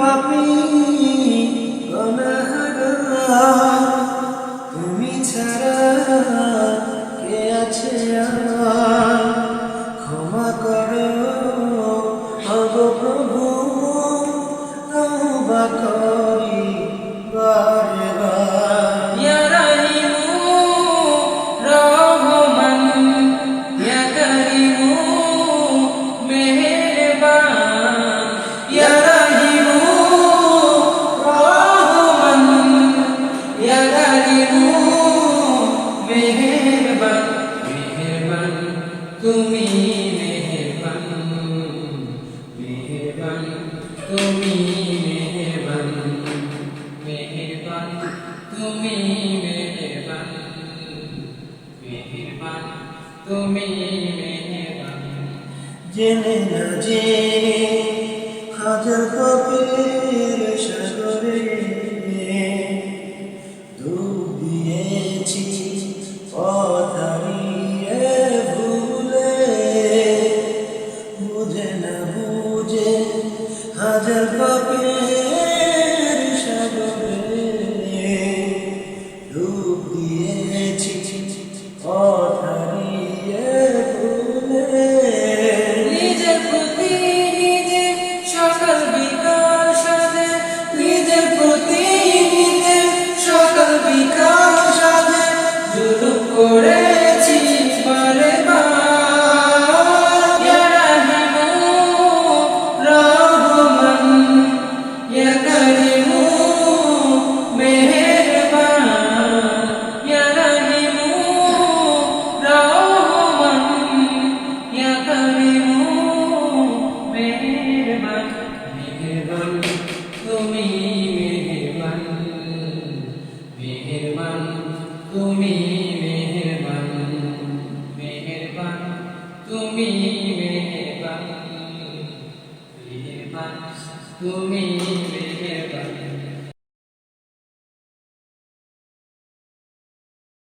পাপী গুনাহগার, তুমি ছাড়া কে আছে আমার? ক্ষমা করো ওগো প্রভু, তওবা করি বারে বার। ইয়া রাহিমু রহমান, ইয়া কারিমু মেহেরবান, ইয়া রাহিমু রহমান, ইয়া কারিমু মেহেরবান। মেহেরবান তুমি, মেহেরবান, মেহেরবান তুমি, মেহেরবান, মেহেরবান তুমি, মেহেরবান, মেহেরবান তুমি, মেহেরবান। জেনে না জেনে হাজার পাপের সাগরে ডুব দিয়েছি, পথ হারিয়ে ভুলে। বুঝে না বুঝে হাজার পাপের সাগরে ডুব দিয়েছি, পথ হারিয়ে ভুলে। নিজের প্রতি নিজে সকাল বিকাল সাজে, নিজের প্রতি নিজে সকাল বিকাল সাজে, জুলুম করেছি বারে বার। ইয়া রাহিমু রহমান, ইয়া কারিমু মেহেরবান, ইয়া রাহিমু রহমান, ইয়া কারিমু মেহেরবান। মেহেরবান তুমি, মেহেরবান, মেহেরবান তুমি, মেহেরবান, মেহেরবান তুমি, মেহেরবান, মেহেরবান তুমি।